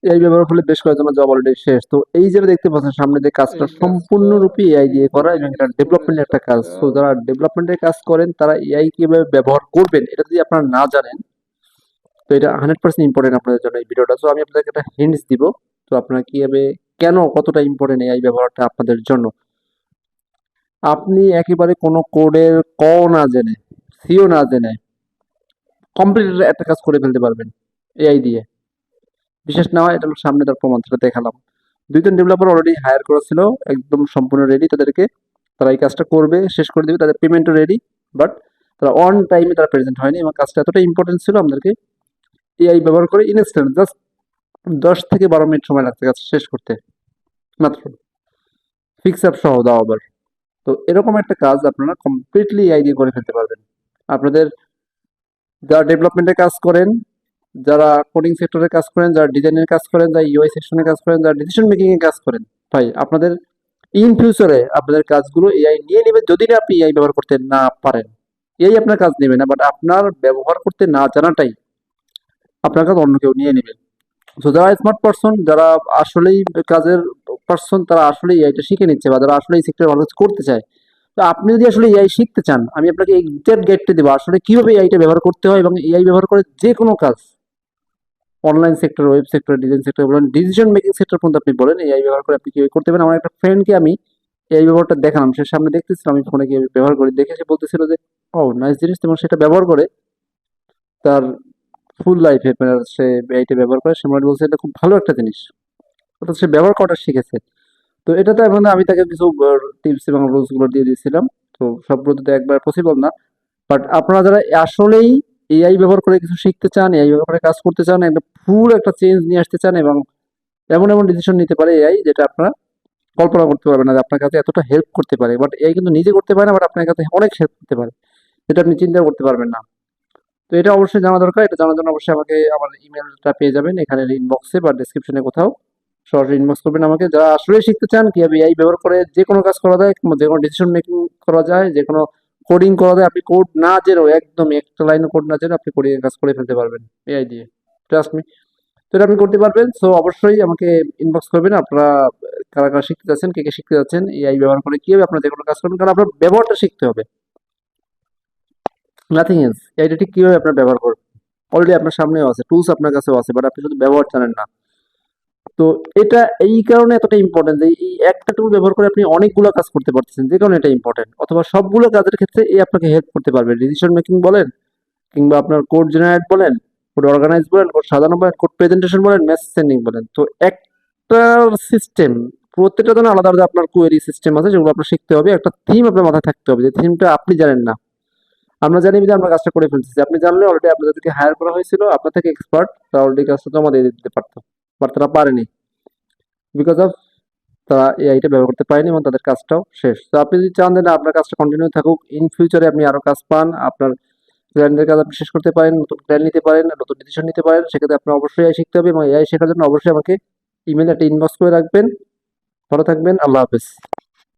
AI ব্যবহারের ফলে বেশ কয়েকজনের জব অলরেডি শেষ। তো এই যে দেখতে পাচ্ছেন সামনে যে কাজটা সম্পূর্ণরূপে এআই দিয়ে করা এবং এটা ডেভেলপমেন্টের একটা কাজ। তো যারা ডেভেলপমেন্টের কাজ করেন তারা এআই কিভাবে ব্যবহার করবেন এটা যদি আপনারা না জানেন, তো এটা 100% ইম্পর্টেন্ট আপনাদের জন্য এই ভিডিওটা। সো আমি আপনাদেরকে একটা হিন্টস দিব। তো আপনারা কিভাবে, কেন, কতটা ইম্পর্টেন্ট এআই ব্যবহারটা আপনাদের জন্য। আপনি একেবারে কোনো কোডের ক না জেনে, সিও না জেনে কমপ্লিট একটা কাজ করে ফেলতে পারবেন এআই দিয়ে। বিশেষ না হয়, এটা হলো সামনে তার প্রমাণ, সেটা দেখালাম। 2 জন ডেভেলপার অলরেডি হায়ার করা ছিল, একদম সম্পূর্ণ রেডি তাদেরকে। তারা এই কাজটা করবে, শেষ করে দিবে, তাদের পেমেন্টও রেডি। বাট তারা অন টাইমে তারা প্রেজেন্ট হয়নি এবং কাজটা এতটা ইম্পর্টেন্ট ছিল আমাদেরকে এআই ব্যবহার করে ইনস্ট্যান্ট জাস্ট 10 থেকে 12 মিনিট সময় লাগছে কাজ শেষ করতে মাত্র, ফিক্স আপ সহ দাও আবার। তো এরকম একটা কাজ আপনারা কমপ্লিটলি এআই দিয়ে করে ফেলতে পারবেন। আপনাদের যারা ডেভেলপমেন্টের কাজ করেন, যারা কোডিং সেক্টরে কাজ করেন, যারা ডিজাইনের কাজ করেন, যারা ইউআই সেকশনে কাজ করেন, যারা ডিসিশন মেকিং এ কাজ করেন, ভাই আপনাদের ইন ফিউচারে আপনাদের কাজগুলো এআই নিয়ে নেবে যদি না আপনি এআই ব্যবহার করতে না পারেন। এআই আপনার কাজ নেবে না, বাট আপনার ব্যবহার করতে না জানাটাই আপনার কাজ অন্য কেউ নিয়ে নেবে। তো যারা স্মার্ট পারসন, যারা আসলেই কাজের পারসন, তারা আসলে এআইটা শিখে নিচ্ছে, বা যারা আসলে এই সেক্টরে ভালো কিছু করতে চায়। তো আপনি যদি আসলে এআই শিখতে চান, আমি আপনাকে এক্সাক্ট গাইডটা দেবো আসলে কিভাবে এআইটা ব্যবহার করতে হয়, এবং এআই ব্যবহার করে যে কোনো কাজ, online sector, web sector, design sector বলেন, ডিসিশন মেকিং সেক্টর পর্যন্ত আপনি বলেন, এআই ব্যবহার করে আপনি কিভাবে করতে পারেন। আমার একটা ফ্রেন্ডকে আমি এআই ব্যবহারটা দেখালাম, সে সামনে দেখতেছিল আমি ফোনে কিভাবে ব্যবহার করি, দেখে সে বলতেছিল যে ও নাইস জিনিস, এবং সেটা ব্যবহার করে তার ফুল লাইফে সে এআইটা ব্যবহার করে, সে মনে বলছে এটা খুব ভালো একটা জিনিস, অর্থাৎ সে ব্যবহার করাটা শিখেছে। তো এটাতে এখন আমি তাকে কিছু টিপস এবং রুলস গুলো দিয়ে দিয়েছিলাম। তো সবগুলো তো একবার পসিবল না, বাট আপনারা যারা আসলেই এআই ব্যবহার করে কিছু শিখতে চান, এআই ব্যবহার করে কাজ করতে চান, একটা ফুল একটা চেঞ্জ নিয়ে আসতে চান, এবং এমন এমন ডিসিশন নিতে পারে এআই যেটা আপনারা কল্পনা করতে পারবেন না যে আপনার কাছে এতটা হেল্প করতে পারে। বাট এআই কিন্তু নিজে করতে পারে না, বাট আপনার কাছে অনেক হেল্প করতে পারে যেটা আপনি চিন্তা করতে পারবেন না। তো এটা অবশ্যই জানা দরকার। এটা জানার জন্য অবশ্যই আমাকে আমার ইমেলটা পেয়ে যাবেন এখানে ইনবক্সে বা ডেসক্রিপশনে কোথাও, সরাসরি ইনবক্স করবেন আমাকে। যারা আসলে শিখতে চান কিভাবে এআই ব্যবহার করে যে কোনো কাজ করা যায়, কিংবা যে কোনো ডিসিশন মেকিং করা যায়, যে কোনো কোডিং করা যায়, আপনি কোড না জেনেও, একদম একটা লাইনও কোড না জেনে আপনি কোডিং এর কাজ করে ফেলতে পারবেন এআই দিয়ে, ট্রাস্ট মি। তো এটা আপনি করতে পারবেন। সো অবশ্যই আমাকে ইনবক্স করবেন আপনারা কারা কারা শিখতে যাচ্ছেন, কে কে শিখতে যাচ্ছেন এআই ব্যবহার করে কিভাবে আপনারা যে কোনো কাজ করবেন, কারণ আপনার ব্যবহারটা শিখতে হবে, নাথিং এলস। এআইটা ঠিক কিভাবে আপনার ব্যবহার করবেন অলরেডি আপনার সামনেও আছে, টুলস আপনার কাছেও আছে, বাট আপনি শুধু ব্যবহার জানেন না। তো এটা এই কারণে এতটা ইম্পর্টেন্ট যে এই একটা টুল ব্যবহার করে আপনি অনেকগুলো কাজ করতে পারতেছেন, যে কারণে এটা ইম্পর্টেন্ট। অথবা সবগুলো কাজের ক্ষেত্রে এই আপনাকে হেল্প করতে পারবে, ডিসিশন মেকিং বলেন, কিংবা আপনার কোড জেনারেট বলেন, কোড অর্গানাইজ বলেন, কোড সাজানো বলেন, কোড প্রেজেন্টেশন বলেন, মেসেজ সেন্ডিং বলেন। তো একটা সিস্টেম, প্রত্যেকটা জন্য আলাদা আলাদা আপনার কোয়েরি সিস্টেম আছে যেগুলো আপনার শিখতে হবে। একটা থিম আপনার মাথায় থাকতে হবে, যে থিমটা আপনি জানেন না, আমরা জানি যে আমরা কাজটা করে ফেলতেছি। আপনি জানলে অলরেডি আপনাদেরকে হায়ার করা হয়েছিল, আপনার থেকে এক্সপার্ট, তারা অলরেডি কাজটা জমা দিয়ে দিতে পারতো, বাট তারা পারেনি, বিকজ অফ তারা এআইটা ব্যবহার করতে পারেনি এবং তাদের কাজটাও শেষ। তো আপনি যদি চান যে না আপনার কাজটা কন্টিনিউ থাকুক, ইন ফিউচারে আপনি আরো কাজ পান, আপনার ক্লায়েন্টের কাজ আপনি শেষ করতে পারেন, নতুন ক্লায়েন্ট নিতে পারেন, নতুন ডিসিশন নিতে পারেন, সেক্ষেত্রে আপনার অবশ্যই এআই শিখতে হবে, এবং এআই শেখার জন্য অবশ্যই আমাকে ইমেলে একটা ইনবক্স করে রাখবেন। ভালো থাকবেন, আল্লাহ হাফেজ।